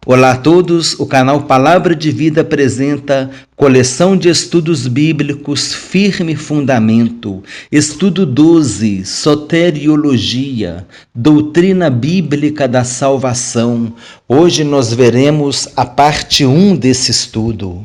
Olá a todos, o canal Palavra de Vida apresenta coleção de estudos bíblicos Firme Fundamento, estudo 12, Soteriologia, Doutrina Bíblica da Salvação. Hoje nós veremos a parte 1 desse estudo.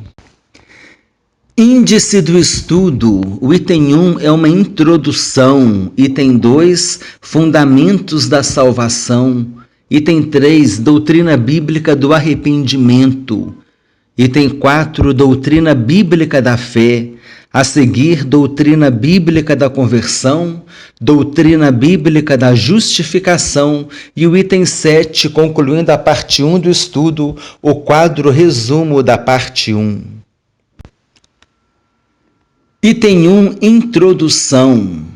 Índice do estudo, o item 1 é uma introdução, item 2, Fundamentos da Salvação, item 3, Doutrina Bíblica do Arrependimento. Item 4, Doutrina Bíblica da Fé. A seguir, Doutrina Bíblica da Conversão, Doutrina Bíblica da Justificação e o item 7, concluindo a parte 1 do estudo, o quadro resumo da parte 1. Item 1, Introdução.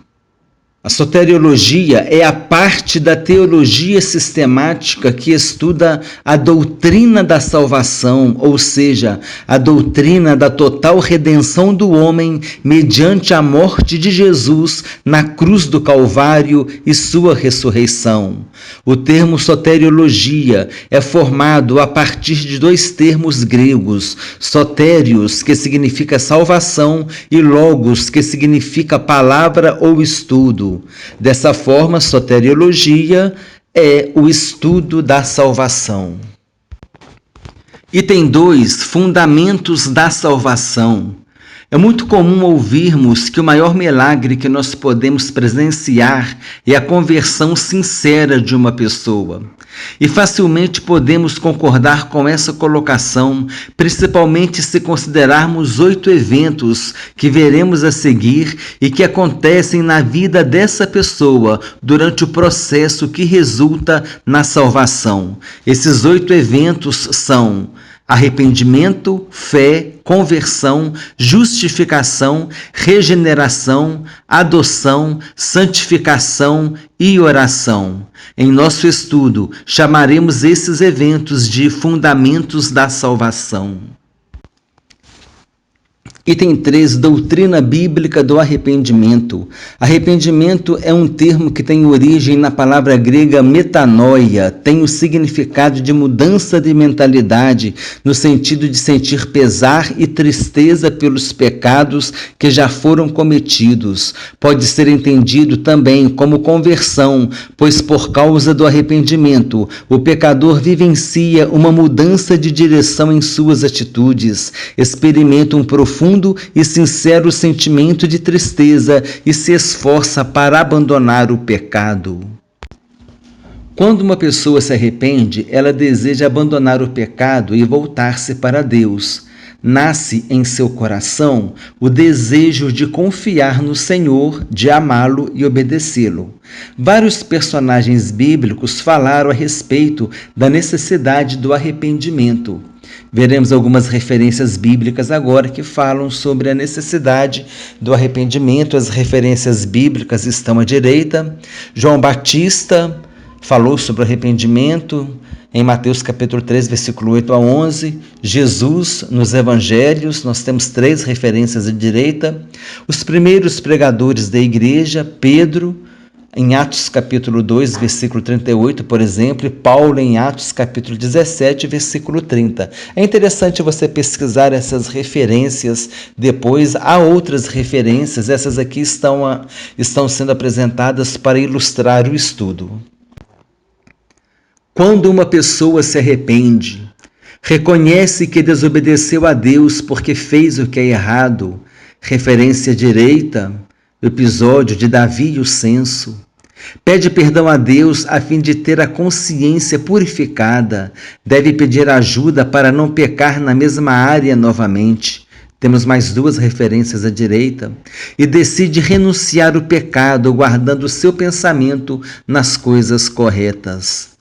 A soteriologia é a parte da teologia sistemática que estuda a doutrina da salvação, ou seja, a doutrina da total redenção do homem mediante a morte de Jesus na cruz do Calvário e sua ressurreição. O termo soteriologia é formado a partir de dois termos gregos, sotérios, que significa salvação, e logos, que significa palavra ou estudo. Dessa forma, soteriologia é o estudo da salvação. Item 2, Fundamentos da Salvação. É muito comum ouvirmos que o maior milagre que nós podemos presenciar é a conversão sincera de uma pessoa. E facilmente podemos concordar com essa colocação, principalmente se considerarmos 8 eventos que veremos a seguir e que acontecem na vida dessa pessoa durante o processo que resulta na salvação. Esses 8 eventos são arrependimento, fé, conversão, justificação, regeneração, adoção, santificação e oração. Em nosso estudo, chamaremos esses eventos de fundamentos da salvação. Item 3, Doutrina Bíblica do Arrependimento. Arrependimento é um termo que tem origem na palavra grega metanoia, tem o significado de mudança de mentalidade, no sentido de sentir pesar e tristeza pelos pecados que já foram cometidos. Pode ser entendido também como conversão, pois por causa do arrependimento, o pecador vivencia uma mudança de direção em suas atitudes, experimenta um profundo e sincero sentimento de tristeza e se esforça para abandonar o pecado. Quando uma pessoa se arrepende, ela deseja abandonar o pecado e voltar-se para Deus. Nasce em seu coração o desejo de confiar no Senhor, de amá-lo e obedecê-lo. Vários personagens bíblicos falaram a respeito da necessidade do arrependimento. Veremos algumas referências bíblicas agora que falam sobre a necessidade do arrependimento. As referências bíblicas estão à direita. João Batista falou sobre o arrependimento em Mateus capítulo 3, versículo 8 a 11. Jesus, nos evangelhos, nós temos 3 referências à direita. Os primeiros pregadores da igreja, Pedro, em Atos capítulo 2, versículo 38, por exemplo, e Paulo em Atos capítulo 17, versículo 30. É interessante você pesquisar essas referências depois. Há outras referências, essas aqui estão sendo apresentadas para ilustrar o estudo. Quando uma pessoa se arrepende, reconhece que desobedeceu a Deus porque fez o que é errado, referência direita, o episódio de Davi e o censo. Pede perdão a Deus a fim de ter a consciência purificada. Deve pedir ajuda para não pecar na mesma área novamente. Temos mais 2 referências à direita. E decide renunciar o pecado, guardando o seu pensamento nas coisas corretas.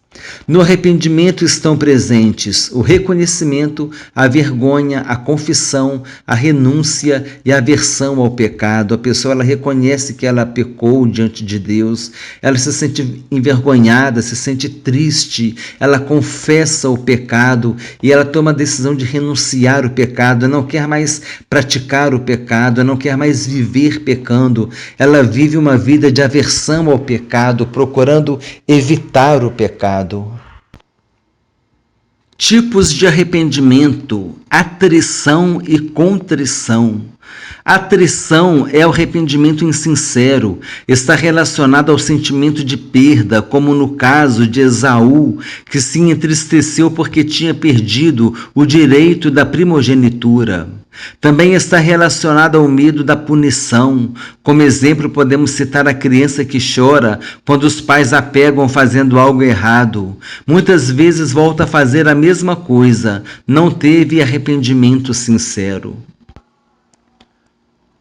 No arrependimento estão presentes o reconhecimento, a vergonha, a confissão, a renúncia e a aversão ao pecado. A pessoa ela reconhece que ela pecou diante de Deus, ela se sente envergonhada, se sente triste, ela confessa o pecado e ela toma a decisão de renunciar o pecado, não quer mais praticar o pecado, não quer mais viver pecando, ela vive uma vida de aversão ao pecado, procurando evitar o pecado. Tipos de arrependimento: atrição e contrição. Atrição é o arrependimento insincero, está relacionado ao sentimento de perda, como no caso de Esaú, que se entristeceu porque tinha perdido o direito da primogenitura. Também está relacionado ao medo da punição. Como exemplo, podemos citar a criança que chora quando os pais a pegam fazendo algo errado. Muitas vezes volta a fazer a mesma coisa, não teve arrependimento sincero.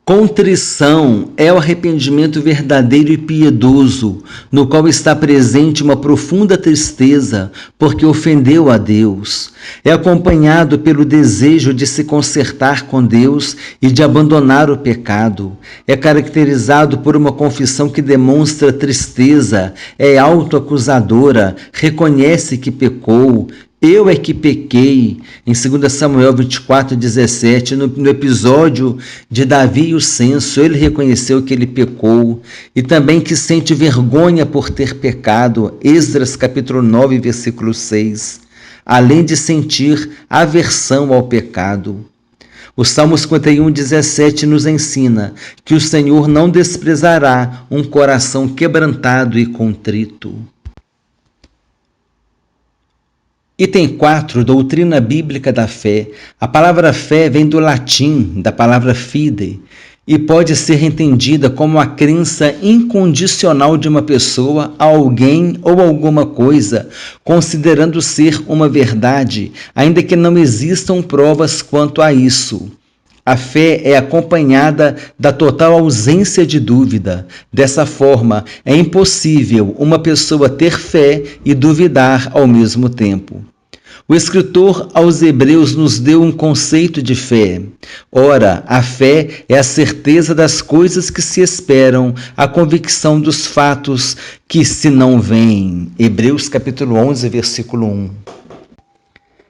Contrição é o arrependimento verdadeiro e piedoso, no qual está presente uma profunda tristeza, porque ofendeu a Deus. É acompanhado pelo desejo de se consertar com Deus e de abandonar o pecado. É caracterizado por uma confissão que demonstra tristeza, é autoacusadora, reconhece que pecou. Eu é que pequei, em 2 Samuel 24:17, no episódio de Davi e o censo, ele reconheceu que ele pecou e também que sente vergonha por ter pecado, Esdras capítulo 9, versículo 6, além de sentir aversão ao pecado. O Salmo 51:17 nos ensina que o Senhor não desprezará um coração quebrantado e contrito. Item 4, doutrina bíblica da fé. A palavra fé vem do latim, da palavra fide, e pode ser entendida como a crença incondicional de uma pessoa a alguém ou alguma coisa, considerando ser uma verdade, ainda que não existam provas quanto a isso. A fé é acompanhada da total ausência de dúvida. Dessa forma, é impossível uma pessoa ter fé e duvidar ao mesmo tempo. O escritor aos Hebreus nos deu um conceito de fé. Ora, a fé é a certeza das coisas que se esperam, a convicção dos fatos que se não veem. Hebreus capítulo 11, versículo 1.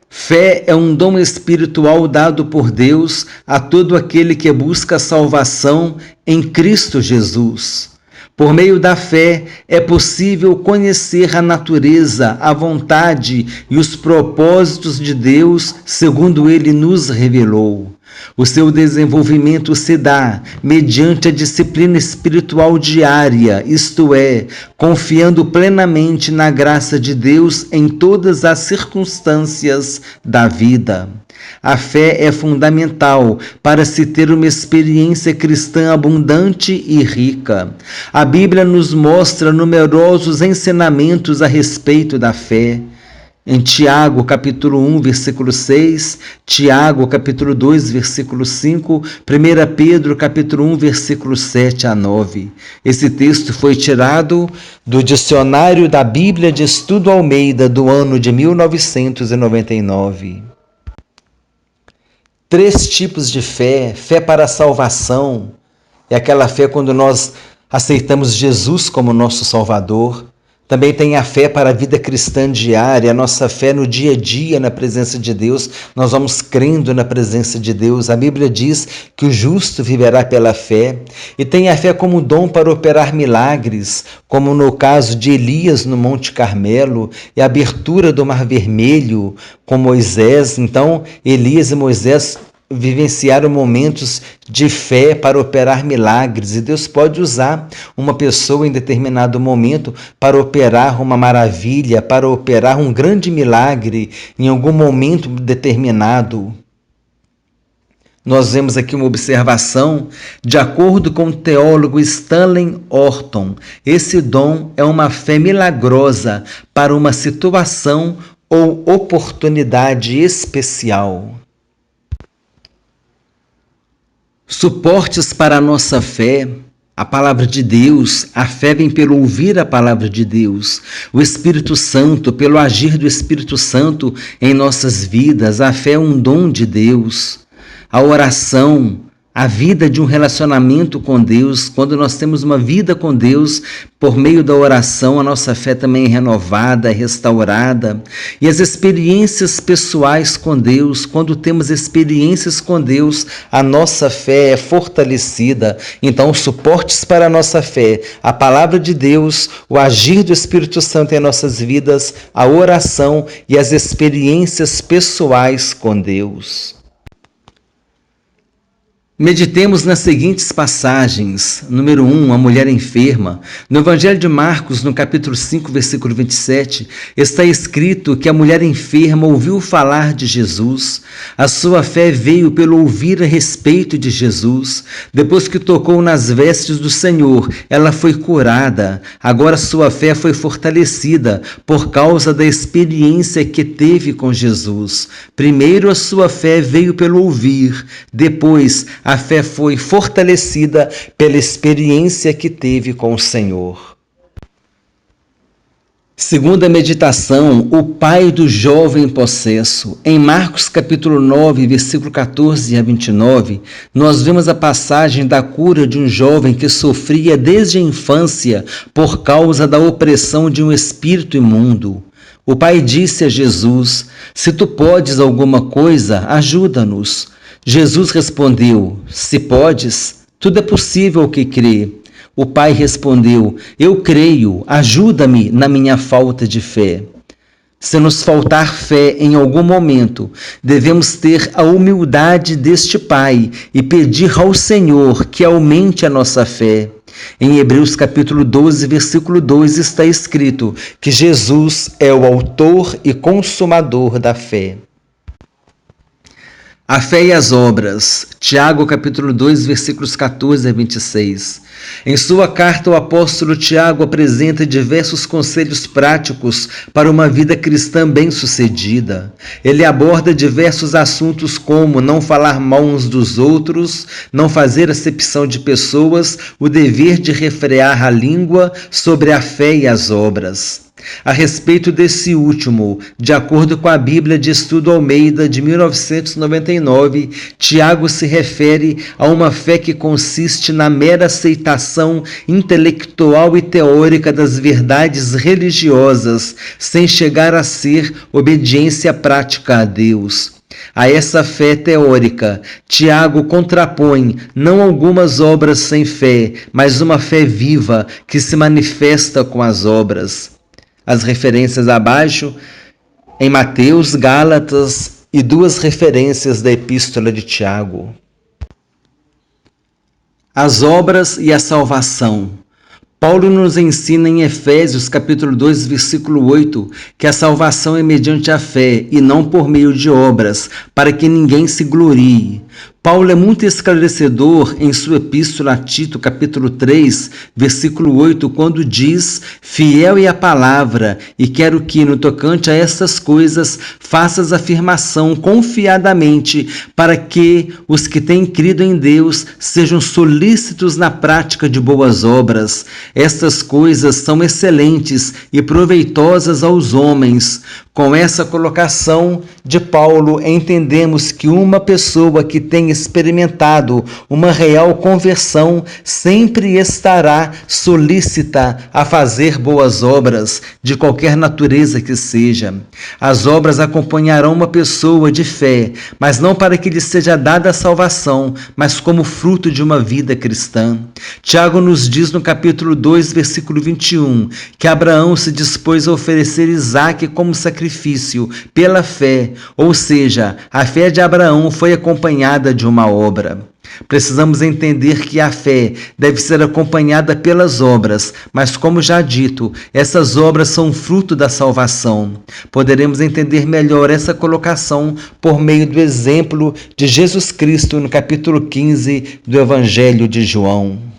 Fé é um dom espiritual dado por Deus a todo aquele que busca a salvação em Cristo Jesus. Por meio da fé, é possível conhecer a natureza, a vontade e os propósitos de Deus, segundo Ele nos revelou. O seu desenvolvimento se dá mediante a disciplina espiritual diária, isto é, confiando plenamente na graça de Deus em todas as circunstâncias da vida. A fé é fundamental para se ter uma experiência cristã abundante e rica. A Bíblia nos mostra numerosos ensinamentos a respeito da fé. Em Tiago, capítulo 1, versículo 6, Tiago, capítulo 2, versículo 5, 1 Pedro, capítulo 1, versículo 7 a 9. Esse texto foi tirado do Dicionário da Bíblia de Estudo Almeida, do ano de 1999. 3 tipos de fé. Fé para a salvação é aquela fé quando nós aceitamos Jesus como nosso Salvador. Também tem a fé para a vida cristã diária, a nossa fé no dia a dia na presença de Deus. Nós vamos crendo na presença de Deus. A Bíblia diz que o justo viverá pela fé. E tem a fé como dom para operar milagres, como no caso de Elias no Monte Carmelo e a abertura do Mar Vermelho com Moisés. Então, Elias e Moisés vivenciaram momentos de fé para operar milagres, e Deus pode usar uma pessoa em determinado momento para operar uma maravilha, para operar um grande milagre em algum momento determinado. Nós vemos aqui uma observação, de acordo com o teólogo Stanley Orton, esse dom é uma fé milagrosa para uma situação ou oportunidade especial. Suportes para a nossa fé, a palavra de Deus. A fé vem pelo ouvir a palavra de Deus. O Espírito Santo, pelo agir do Espírito Santo em nossas vidas. A fé é um dom de Deus. A oração, A vida de um relacionamento com Deus, quando nós temos uma vida com Deus, por meio da oração, a nossa fé também é renovada, é restaurada. E as experiências pessoais com Deus, quando temos experiências com Deus, a nossa fé é fortalecida. Então, os suportes para a nossa fé, a palavra de Deus, o agir do Espírito Santo em nossas vidas, a oração e as experiências pessoais com Deus. Meditemos nas seguintes passagens. Número 1, a mulher enferma. No Evangelho de Marcos, no capítulo 5, versículo 27, está escrito que a mulher enferma ouviu falar de Jesus. A sua fé veio pelo ouvir a respeito de Jesus. Depois que tocou nas vestes do Senhor, ela foi curada. Agora sua fé foi fortalecida por causa da experiência que teve com Jesus. Primeiro a sua fé veio pelo ouvir, depois a fé foi fortalecida pela experiência que teve com o Senhor. Segunda meditação, o pai do jovem possesso. Em Marcos capítulo 9, versículo 14 a 29, nós vemos a passagem da cura de um jovem que sofria desde a infância por causa da opressão de um espírito imundo. O pai disse a Jesus: "Se tu podes alguma coisa, ajuda-nos." Jesus respondeu: "Se podes, tudo é possível ao que crê." O pai respondeu: "Eu creio, ajuda-me na minha falta de fé." Se nos faltar fé em algum momento, devemos ter a humildade deste pai e pedir ao Senhor que aumente a nossa fé. Em Hebreus capítulo 12, versículo 2 está escrito que Jesus é o autor e consumador da fé. A fé e as obras. Tiago capítulo 2, versículos 14 a 26. Em sua carta, o apóstolo Tiago apresenta diversos conselhos práticos para uma vida cristã bem-sucedida. Ele aborda diversos assuntos como não falar mal uns dos outros, não fazer acepção de pessoas, o dever de refrear a língua, sobre a fé e as obras. A respeito desse último, de acordo com a Bíblia de Estudo Almeida de 1999, Tiago se refere a uma fé que consiste na mera aceitação intelectual e teórica das verdades religiosas, sem chegar a ser obediência prática a Deus. A essa fé teórica, Tiago contrapõe não algumas obras sem fé, mas uma fé viva que se manifesta com as obras. As referências abaixo, em Mateus, Gálatas e 2 referências da Epístola de Tiago. As obras e a salvação. Paulo nos ensina em Efésios capítulo 2, versículo 8, que a salvação é mediante a fé e não por meio de obras, para que ninguém se glorie. Paulo é muito esclarecedor em sua epístola a Tito, capítulo 3, versículo 8, quando diz: "Fiel é a palavra, e quero que, no tocante a estas coisas, faças afirmação confiadamente, para que os que têm crido em Deus sejam solícitos na prática de boas obras. Estas coisas são excelentes e proveitosas aos homens." Com essa colocação de Paulo, entendemos que uma pessoa que tem experimentado uma real conversão sempre estará solícita a fazer boas obras, de qualquer natureza que seja. As obras acompanharão uma pessoa de fé, mas não para que lhe seja dada a salvação, mas como fruto de uma vida cristã. Tiago nos diz no capítulo 2, versículo 21, que Abraão se dispôs a oferecer Isaque como sacrifício pela fé, ou seja, a fé de Abraão foi acompanhada de uma obra. Precisamos entender que a fé deve ser acompanhada pelas obras, mas como já dito, essas obras são fruto da salvação. Poderemos entender melhor essa colocação por meio do exemplo de Jesus Cristo no capítulo 15 do Evangelho de João.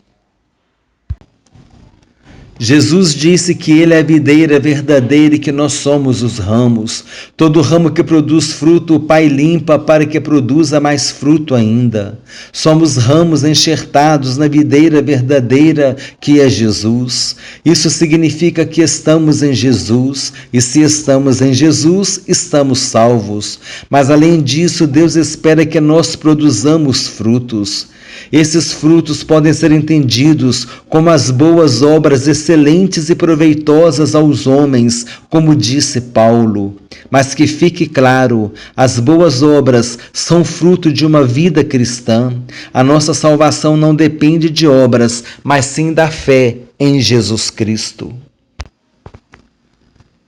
Jesus disse que Ele é a videira verdadeira e que nós somos os ramos. Todo ramo que produz fruto, o Pai limpa para que produza mais fruto ainda. Somos ramos enxertados na videira verdadeira que é Jesus. Isso significa que estamos em Jesus, e se estamos em Jesus, estamos salvos. Mas além disso, Deus espera que nós produzamos frutos. Esses frutos podem ser entendidos como as boas obras excelentes e proveitosas aos homens, como disse Paulo. Mas que fique claro, as boas obras são fruto de uma vida cristã. A nossa salvação não depende de obras, mas sim da fé em Jesus Cristo.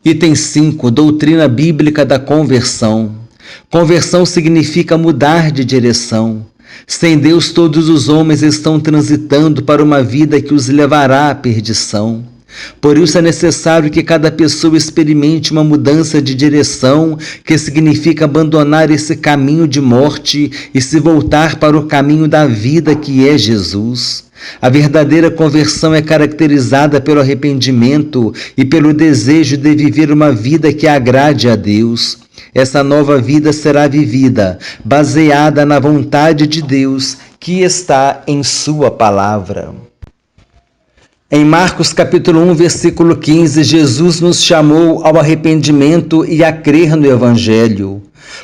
Item 5. Doutrina bíblica da conversão. Conversão significa mudar de direção. Sem Deus, todos os homens estão transitando para uma vida que os levará à perdição. Por isso é necessário que cada pessoa experimente uma mudança de direção, que significa abandonar esse caminho de morte e se voltar para o caminho da vida que é Jesus. A verdadeira conversão é caracterizada pelo arrependimento e pelo desejo de viver uma vida que agrade a Deus. Essa nova vida será vivida baseada na vontade de Deus que está em sua palavra. Em Marcos capítulo 1, versículo 15, Jesus nos chamou ao arrependimento e a crer no Evangelho.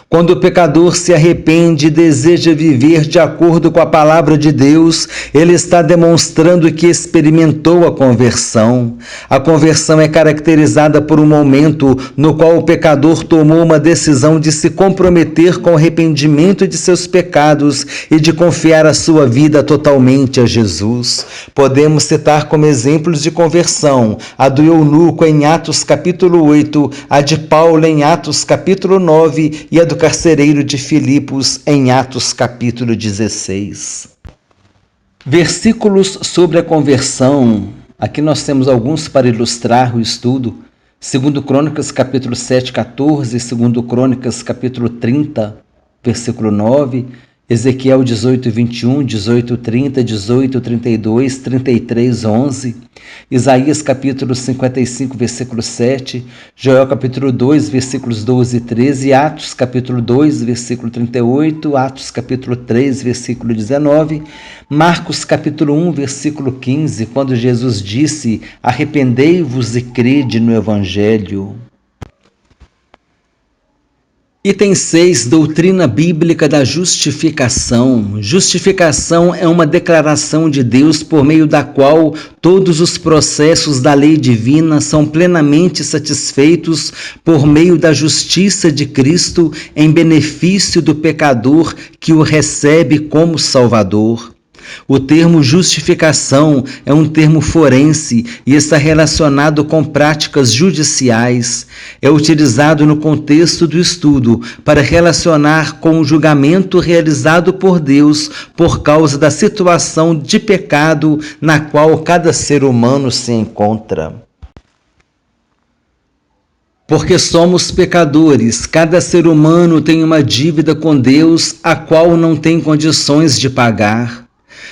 Quando o pecador se arrepende e deseja viver de acordo com a palavra de Deus, ele está demonstrando que experimentou a conversão. A conversão é caracterizada por um momento no qual o pecador tomou uma decisão de se comprometer com o arrependimento de seus pecados e de confiar a sua vida totalmente a Jesus. Podemos citar como exemplos de conversão a do eunuco em Atos capítulo 8, a de Paulo em Atos capítulo 9 e a do carcereiro de Filipos em Atos capítulo 16. Versículos sobre a conversão. Aqui nós temos alguns para ilustrar o estudo. 2 Crônicas capítulo 7, 14, 2 Crônicas capítulo 30, versículo 9, Ezequiel 18, 21, 18, 30, 18, 32, 33, 11, Isaías capítulo 55, versículo 7, Joel capítulo 2, versículos 12 e 13, Atos capítulo 2, versículo 38, Atos capítulo 3, versículo 19, Marcos capítulo 1, versículo 15, quando Jesus disse: arrependei-vos e crede no Evangelho. Item 6. Doutrina bíblica da justificação. Justificação é uma declaração de Deus por meio da qual todos os processos da lei divina são plenamente satisfeitos por meio da justiça de Cristo em benefício do pecador que o recebe como Salvador. O termo justificação é um termo forense e está relacionado com práticas judiciais. É utilizado no contexto do estudo para relacionar com o julgamento realizado por Deus por causa da situação de pecado na qual cada ser humano se encontra. Porque somos pecadores, cada ser humano tem uma dívida com Deus a qual não tem condições de pagar.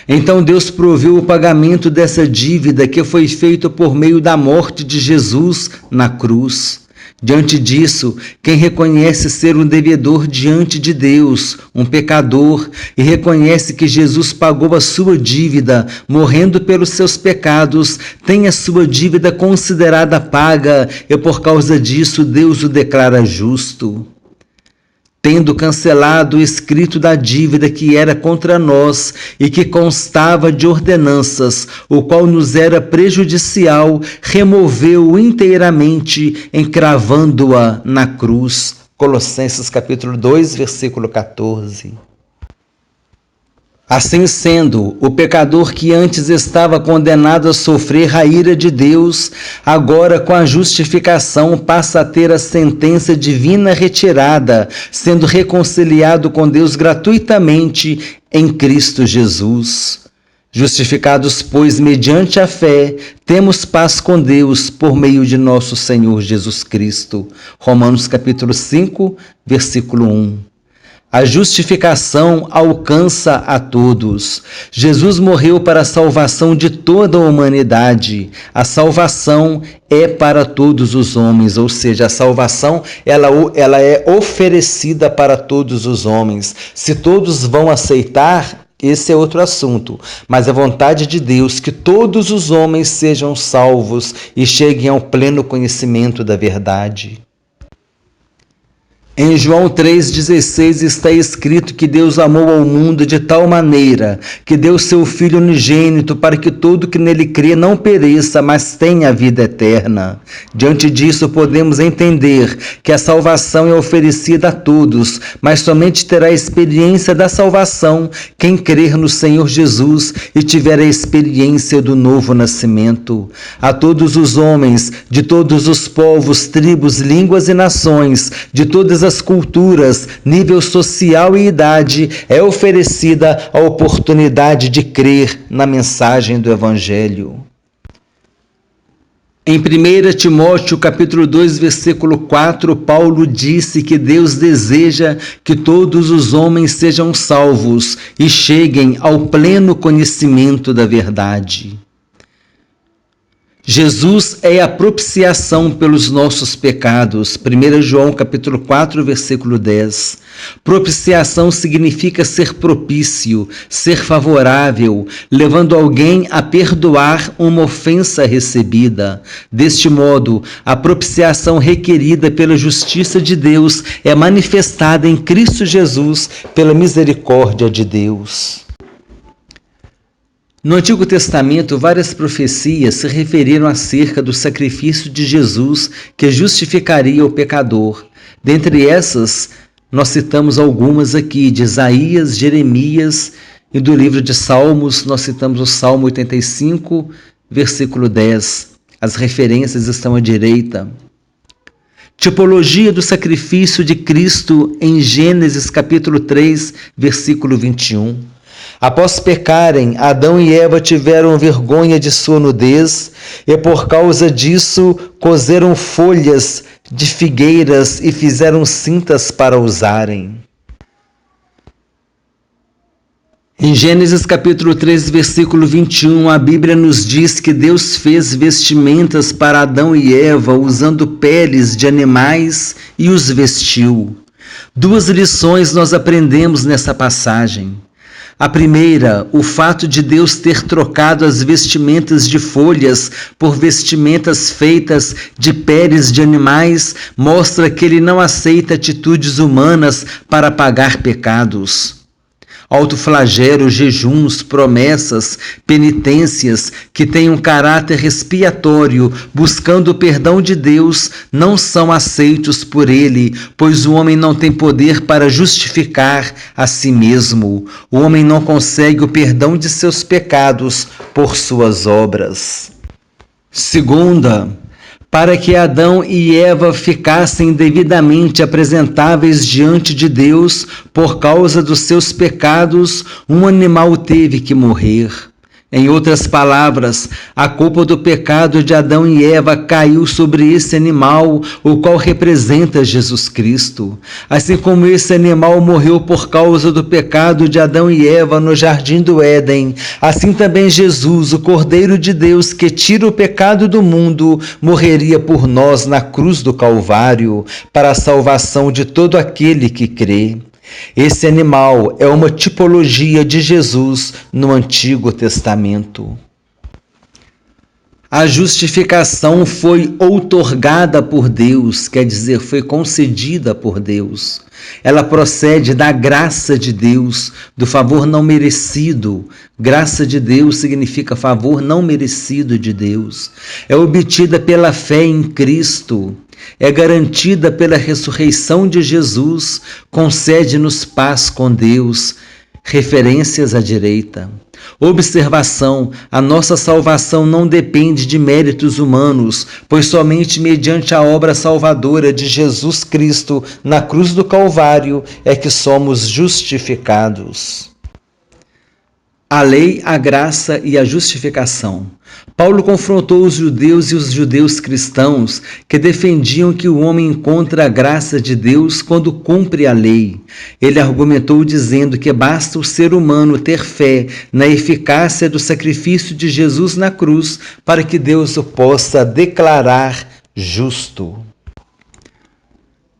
Então Deus proveu o pagamento dessa dívida que foi feito por meio da morte de Jesus na cruz. Diante disso, quem reconhece ser um devedor diante de Deus, um pecador, e reconhece que Jesus pagou a sua dívida, morrendo pelos seus pecados, tem a sua dívida considerada paga, e por causa disso Deus o declara justo. Tendo cancelado o escrito da dívida que era contra nós e que constava de ordenanças, o qual nos era prejudicial, removeu-o inteiramente, encravando-a na cruz. Colossenses capítulo 2, versículo 14. Assim sendo, o pecador que antes estava condenado a sofrer a ira de Deus, agora com a justificação passa a ter a sentença divina retirada, sendo reconciliado com Deus gratuitamente em Cristo Jesus. Justificados, pois, mediante a fé, temos paz com Deus por meio de nosso Senhor Jesus Cristo. Romanos capítulo 5, versículo 1. A justificação alcança a todos. Jesus morreu para a salvação de toda a humanidade. A salvação é para todos os homens, ou seja, a salvação ela é oferecida para todos os homens. Se todos vão aceitar, esse é outro assunto, mas a vontade de Deus que todos os homens sejam salvos e cheguem ao pleno conhecimento da verdade. Em João 3,16 está escrito que Deus amou ao mundo de tal maneira que deu seu Filho unigênito para que todo que nele crê não pereça, mas tenha a vida eterna. Diante disso podemos entender que a salvação é oferecida a todos, mas somente terá a experiência da salvação quem crer no Senhor Jesus e tiver a experiência do novo nascimento. A todos os homens, de todos os povos, tribos, línguas e nações, de todas as culturas, nível social e idade, é oferecida a oportunidade de crer na mensagem do Evangelho. Em 1 Timóteo, capítulo 2, versículo 4, Paulo disse que Deus deseja que todos os homens sejam salvos e cheguem ao pleno conhecimento da verdade. Jesus é a propiciação pelos nossos pecados. 1 João capítulo 4, versículo 10. Propiciação significa ser propício, ser favorável, levando alguém a perdoar uma ofensa recebida. Deste modo, a propiciação requerida pela justiça de Deus é manifestada em Cristo Jesus pela misericórdia de Deus. No Antigo Testamento, várias profecias se referiram acerca do sacrifício de Jesus que justificaria o pecador. Dentre essas, nós citamos algumas aqui, de Isaías, Jeremias e do livro de Salmos, nós citamos o Salmo 85, versículo 10. As referências estão à direita. Tipologia do sacrifício de Cristo em Gênesis capítulo 3, versículo 21. Após pecarem, Adão e Eva tiveram vergonha de sua nudez e por causa disso coseram folhas de figueiras e fizeram cintas para usarem. Em Gênesis capítulo 3, versículo 21, a Bíblia nos diz que Deus fez vestimentas para Adão e Eva usando peles de animais e os vestiu. Duas lições nós aprendemos nessa passagem. A primeira, o fato de Deus ter trocado as vestimentas de folhas por vestimentas feitas de peles de animais, mostra que Ele não aceita atitudes humanas para pagar pecados. Autoflagelo, jejuns, promessas, penitências que têm um caráter expiatório, buscando o perdão de Deus, não são aceitos por Ele, pois o homem não tem poder para justificar a si mesmo. O homem não consegue o perdão de seus pecados por suas obras. Segunda, para que Adão e Eva ficassem devidamente apresentáveis diante de Deus por causa dos seus pecados, um animal teve que morrer. Em outras palavras, a culpa do pecado de Adão e Eva caiu sobre esse animal, o qual representa Jesus Cristo. Assim como esse animal morreu por causa do pecado de Adão e Eva no Jardim do Éden, assim também Jesus, o Cordeiro de Deus que tira o pecado do mundo, morreria por nós na cruz do Calvário, para a salvação de todo aquele que crê. Esse animal é uma tipologia de Jesus no Antigo Testamento. A justificação foi outorgada por Deus, quer dizer, foi concedida por Deus. Ela procede da graça de Deus, do favor não merecido. Graça de Deus significa favor não merecido de Deus. É obtida pela fé em Cristo. É garantida pela ressurreição de Jesus, concede-nos paz com Deus. Referências à direita. Observação: a nossa salvação não depende de méritos humanos, pois somente mediante a obra salvadora de Jesus Cristo na cruz do Calvário é que somos justificados. A lei, a graça e a justificação. Paulo confrontou os judeus e os judeus cristãos que defendiam que o homem encontra a graça de Deus quando cumpre a lei. Ele argumentou dizendo que basta o ser humano ter fé na eficácia do sacrifício de Jesus na cruz para que Deus o possa declarar justo.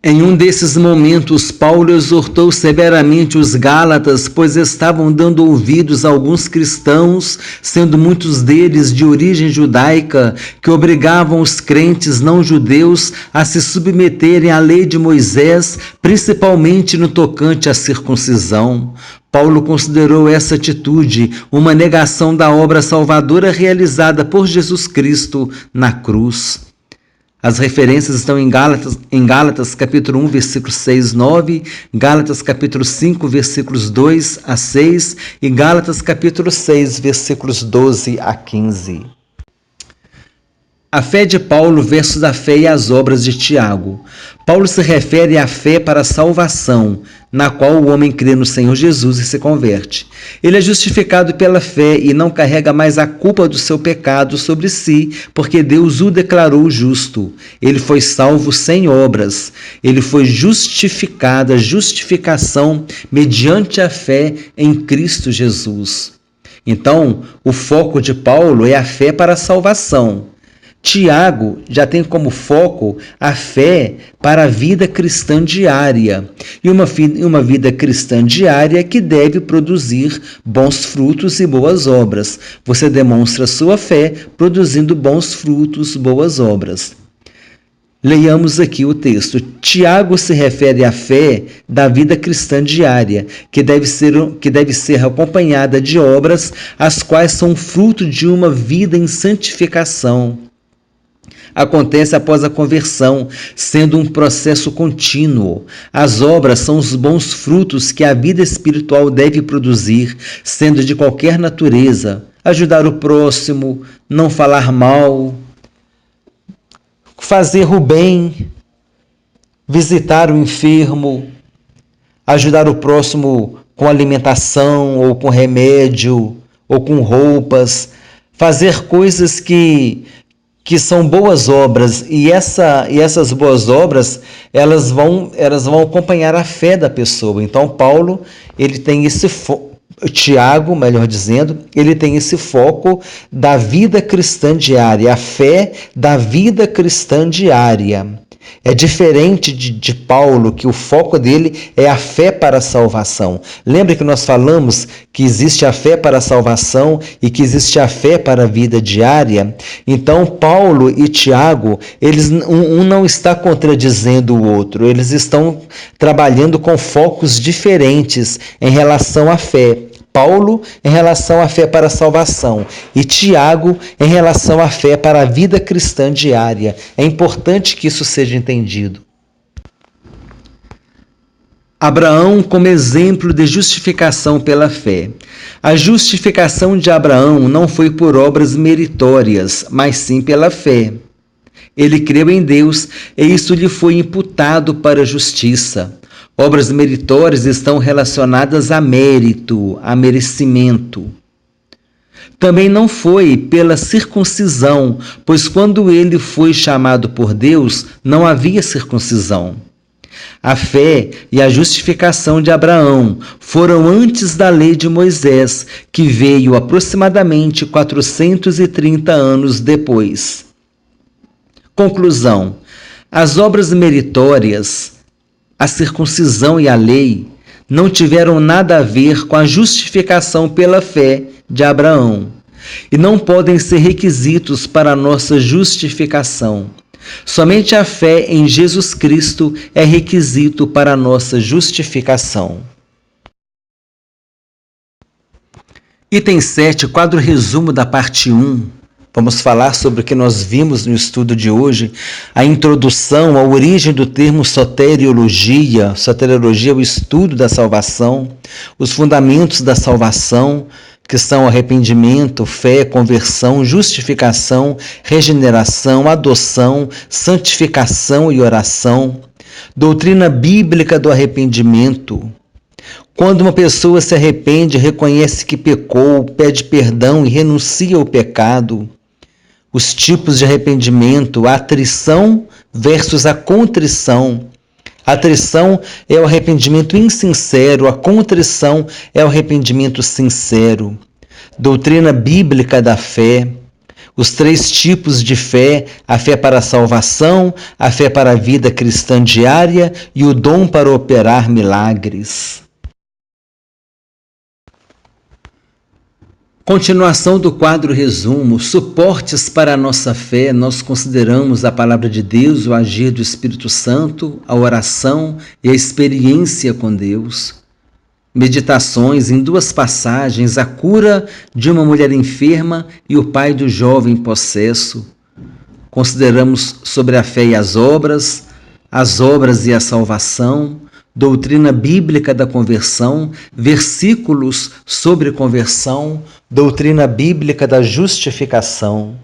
Em um desses momentos, Paulo exortou severamente os Gálatas, pois estavam dando ouvidos a alguns cristãos, sendo muitos deles de origem judaica, que obrigavam os crentes não-judeus a se submeterem à lei de Moisés, principalmente no tocante à circuncisão. Paulo considerou essa atitude uma negação da obra salvadora realizada por Jesus Cristo na cruz. As referências estão em Gálatas capítulo 1, versículos 6 e 9, Gálatas capítulo 5, versículos 2 a 6 e Gálatas capítulo 6, versículos 12 a 15. A fé de Paulo versus a fé e as obras de Tiago. Paulo se refere à fé para a salvação, na qual o homem crê no Senhor Jesus e se converte. Ele é justificado pela fé e não carrega mais a culpa do seu pecado sobre si, porque Deus o declarou justo. Ele foi salvo sem obras. Ele foi justificado, justificação mediante a fé em Cristo Jesus. Então, o foco de Paulo é a fé para a salvação. Tiago já tem como foco a fé para a vida cristã diária, e uma vida cristã diária que deve produzir bons frutos e boas obras. Você demonstra sua fé produzindo bons frutos, boas obras. Leiamos aqui o texto. Tiago se refere à fé da vida cristã diária, que deve ser acompanhada de obras, as quais são fruto de uma vida em santificação. Acontece após a conversão, sendo um processo contínuo. As obras são os bons frutos que a vida espiritual deve produzir, sendo de qualquer natureza: ajudar o próximo, não falar mal, fazer o bem, visitar o enfermo, ajudar o próximo com alimentação ou com remédio ou com roupas, fazer coisas que são boas obras, e essas boas obras elas vão acompanhar a fé da pessoa. Então Paulo, ele tem Tiago, melhor dizendo, ele tem esse foco da vida cristã diária, a fé da vida cristã diária. É diferente de Paulo, que o foco dele é a fé para a salvação. Lembra que nós falamos que existe a fé para a salvação e que existe a fé para a vida diária? Então, Paulo e Tiago, um não está contradizendo o outro, eles estão trabalhando com focos diferentes em relação à fé. Paulo em relação à fé para a salvação e Tiago em relação à fé para a vida cristã diária. É importante que isso seja entendido. Abraão como exemplo de justificação pela fé. A justificação de Abraão não foi por obras meritórias, mas sim pela fé. Ele creu em Deus e isso lhe foi imputado para a justiça. Obras meritórias estão relacionadas a mérito, a merecimento. Também não foi pela circuncisão, pois quando ele foi chamado por Deus, não havia circuncisão. A fé e a justificação de Abraão foram antes da lei de Moisés, que veio aproximadamente 430 anos depois. Conclusão: as obras meritórias, a circuncisão e a lei não tiveram nada a ver com a justificação pela fé de Abraão e não podem ser requisitos para a nossa justificação. Somente a fé em Jesus Cristo é requisito para a nossa justificação. Item 7, quadro resumo da parte 1. Vamos falar sobre o que nós vimos no estudo de hoje, a introdução, a origem do termo soteriologia. Soteriologia é o estudo da salvação, os fundamentos da salvação, que são arrependimento, fé, conversão, justificação, regeneração, adoção, santificação e oração. Doutrina bíblica do arrependimento. Quando uma pessoa se arrepende, reconhece que pecou, pede perdão e renuncia ao pecado. Os tipos de arrependimento: a atrição versus a contrição. A atrição é o arrependimento insincero, a contrição é o arrependimento sincero. Doutrina bíblica da fé. Os 3 tipos de fé: a fé para a salvação, a fé para a vida cristã diária e o dom para operar milagres. Continuação do quadro resumo: suportes para a nossa fé. Nós consideramos a palavra de Deus, o agir do Espírito Santo, a oração e a experiência com Deus. Meditações em 2 passagens: a cura de uma mulher enferma e o pai do jovem possesso. Consideramos sobre a fé e as obras e a salvação. Doutrina bíblica da conversão, versículos sobre conversão, doutrina bíblica da justificação.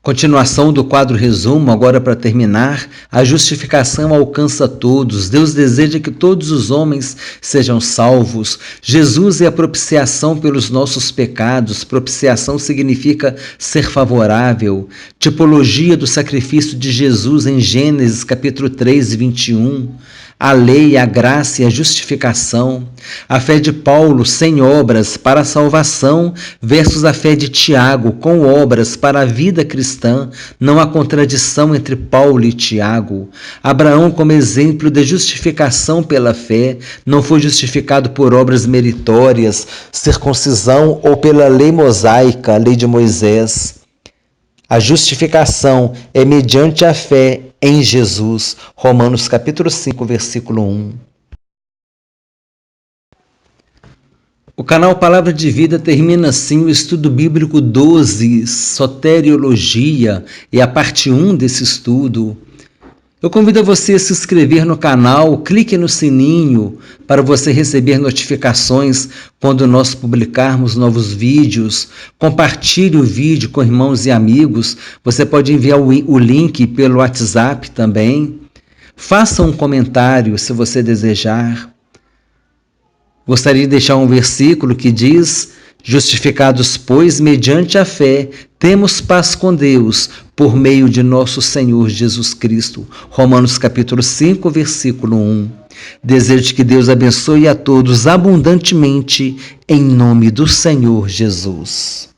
Continuação do quadro resumo, agora para terminar: a justificação alcança todos. Deus deseja que todos os homens sejam salvos. Jesus é a propiciação pelos nossos pecados. Propiciação significa ser favorável. Tipologia do sacrifício de Jesus em Gênesis capítulo 3, 21. A lei, a graça e a justificação. A fé de Paulo sem obras para a salvação versus a fé de Tiago com obras para a vida cristã. Não há contradição entre Paulo e Tiago. Abraão como exemplo de justificação pela fé, não foi justificado por obras meritórias, circuncisão ou pela lei mosaica, a lei de Moisés. A justificação é mediante a fé em Jesus. Romanos capítulo 5, versículo 1. O canal Palavra de Vida termina assim o estudo bíblico 12, soteriologia, e a parte 1 desse estudo. Eu convido a você a se inscrever no canal, clique no sininho para você receber notificações quando nós publicarmos novos vídeos. Compartilhe o vídeo com irmãos e amigos. Você pode enviar o link pelo WhatsApp também. Faça um comentário se você desejar. Gostaria de deixar um versículo que diz: justificados, pois, mediante a fé, temos paz com Deus, por meio de nosso Senhor Jesus Cristo. Romanos capítulo 5, versículo 1. Desejo que Deus abençoe a todos abundantemente, em nome do Senhor Jesus.